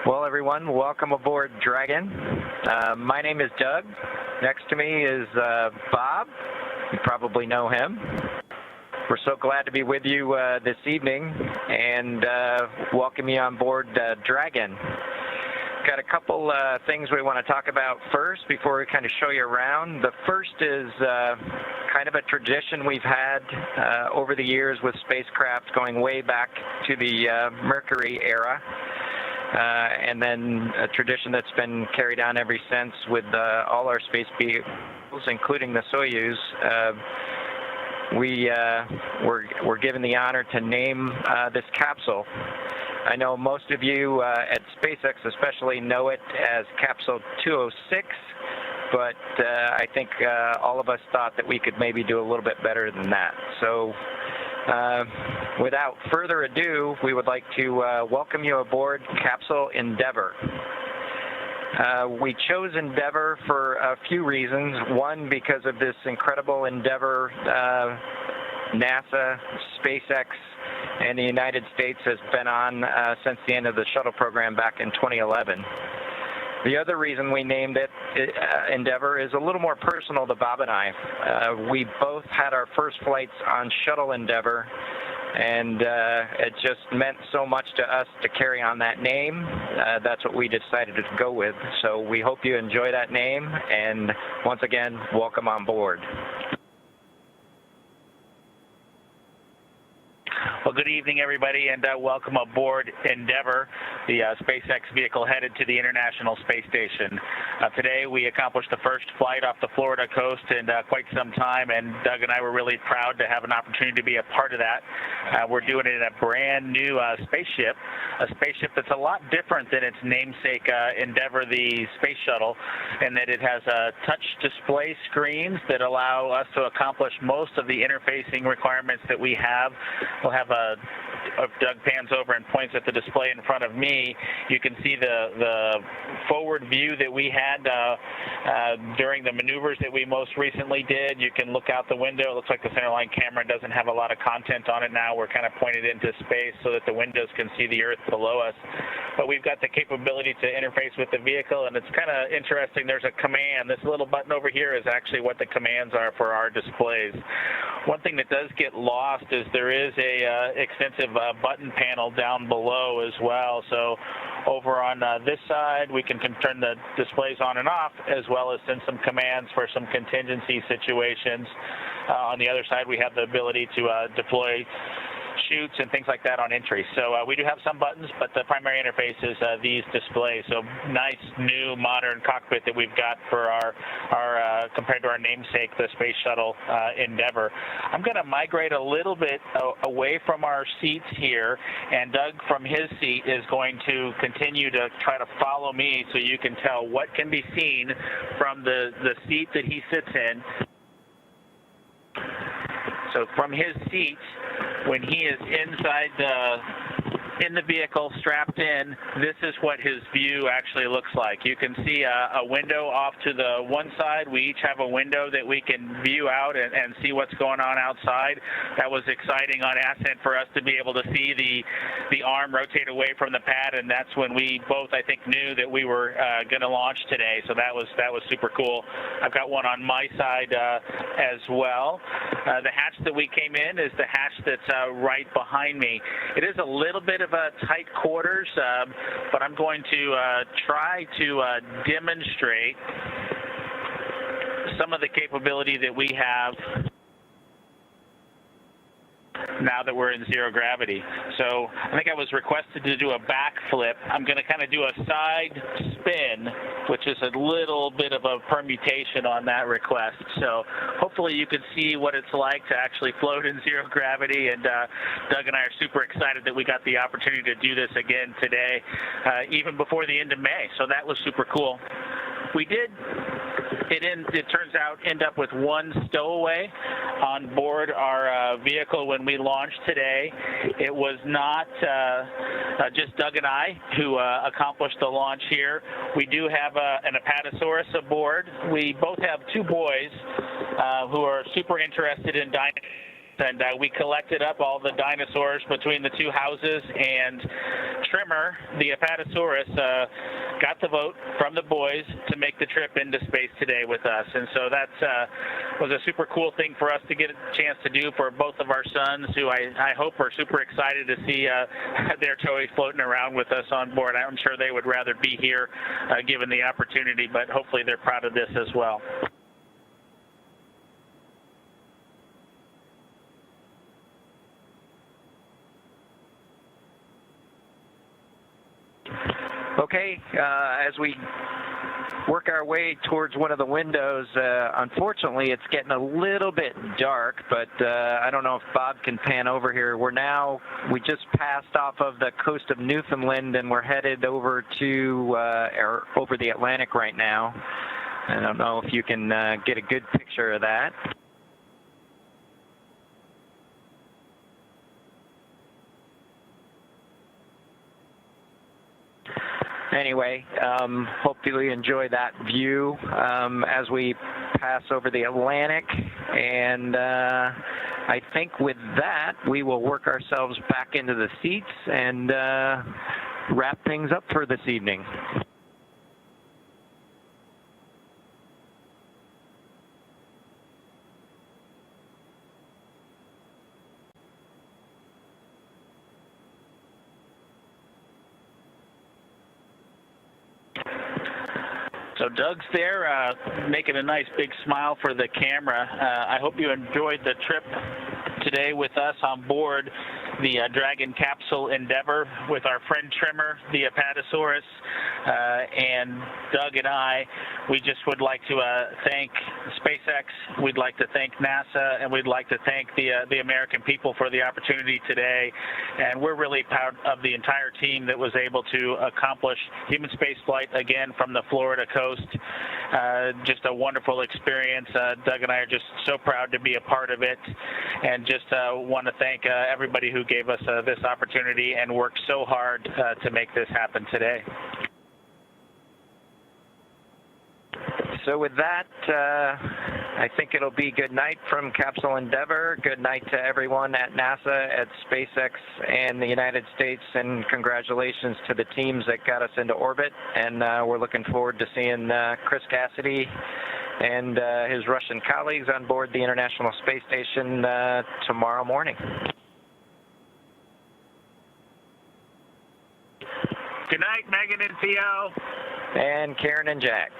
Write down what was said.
Well, everyone, welcome aboard Dragon. My name is Doug. Next to me is Bob. You probably know him. We're so glad to be with you this evening and welcome you on board Dragon. Got a couple things we want to talk about first before we kind of show you around. The first is kind of a tradition we've had over the years with spacecraft going way back to the Mercury era. And then a tradition that's been carried on ever since with all our space vehicles, including the Soyuz. We're given the honor to name this capsule. I know most of you at SpaceX especially know it as Capsule 206, but I think all of us thought that we could maybe do a little bit better than that. So without further ado, we would like to welcome you aboard Capsule Endeavour. We chose Endeavour for a few reasons. One, because of this incredible endeavor NASA, SpaceX, and the United States has been on since the end of the shuttle program back in 2011. The other reason we named it Endeavour is a little more personal to Bob and I. We both had our first flights on Shuttle Endeavour, and it just meant so much to us to carry on that name. That's what we decided to go with. So we hope you enjoy that name, and once again, welcome on board. Well, good evening, everybody, and welcome aboard Endeavour, the SpaceX vehicle headed to the International Space Station. Today, we accomplished the first flight off the Florida coast in quite some time, and Doug and I were really proud to have an opportunity to be a part of that. We're doing it in a brand new spaceship, a spaceship that's a lot different than its namesake Endeavour, the space shuttle, in that it has touch display screens that allow us to accomplish most of the interfacing requirements that we have. We'll have if Doug pans over and points at the display in front of me, you can see the forward view that we had during the maneuvers that we most recently did. You can look out the window. It looks like the centerline camera doesn't have a lot of content on it now. We're kind of pointed into space so that the windows can see the Earth below us. But we've got the capability to interface with the vehicle, and it's kind of interesting. There's a command. This little button over here is actually what the commands are for our displays. One thing that does get lost is there is a extensive button panel down below as well. So over on this side, we can turn the displays on and off, as well as send some commands for some contingency situations. On the other side, we have the ability to deploy chutes and things like that on entry. So we do have some buttons, but the primary interface is these displays. So nice, new, modern cockpit that we've got for our compared to our namesake, the Space Shuttle Endeavour. I'm going to migrate a little bit away from our seats here, and Doug from his seat is going to continue to try to follow me so you can tell what can be seen from the seat that he sits in. So from his seat, when he is inside in the vehicle, strapped in, this is what his view actually looks like. You can see a window off to the one side. We each have a window that we can view out and see what's going on outside. That was exciting on ascent for us to be able to see the arm rotate away from the pad, and that's when we both, I think, knew that we were going to launch today. So that was super cool. I've got one on my side as well. The hatch that we came in is the hatch that's right behind me. It is a little bit of a tight quarters, but I'm going to try to demonstrate some of the capability that we have now that we're in zero gravity. So I think I was requested to do a backflip. I'm going to kind of do a side spin, which is a little bit of a permutation on that request. So hopefully you can see what it's like to actually float in zero gravity, and Doug and I are super excited that we got the opportunity to do this again today, even before the end of May. So that was super cool. We did, it turns out, end up with one stowaway on board our vehicle when we launched today. It was not just Doug and I who accomplished the launch here. We do have an Apatosaurus aboard. We both have two boys who are super interested in dinosaurs. and we collected up all the dinosaurs between the two houses, and Trimmer, the Apatosaurus, got the vote from the boys to make the trip into space today with us. And so that was a super cool thing for us to get a chance to do for both of our sons, who I hope are super excited to see their toys floating around with us on board. I'm sure they would rather be here given the opportunity, but hopefully they're proud of this as well. Okay, as we work our way towards one of the windows, unfortunately it's getting a little bit dark, but I don't know if Bob can pan over here. We just passed off of the coast of Newfoundland, and we're headed over to over the Atlantic right now. I don't know if you can get a good picture of that. Anyway, hopefully you enjoy that view as we pass over the Atlantic, and I think with that we will work ourselves back into the seats and wrap things up for this evening. So Doug's there making a nice big smile for the camera. I hope you enjoyed the trip today with us on board the Dragon capsule Endeavour with our friend Trimmer, the Apatosaurus, and Doug and I. We just would like to thank SpaceX, we'd like to thank NASA, and we'd like to thank the American people for the opportunity today. And we're really proud of the entire team that was able to accomplish human spaceflight again from the Florida coast. Just a wonderful experience. Doug and I are just so proud to be a part of it, and just want to thank everybody who gave us this opportunity and worked so hard to make this happen today. So with that, I think it'll be good night from Capsule Endeavour. Good night to everyone at NASA, at SpaceX, and the United States, and congratulations to the teams that got us into orbit. And we're looking forward to seeing Chris Cassidy and his Russian colleagues on board the International Space Station tomorrow morning. Good night, Megan and Theo. And Karen and Jack.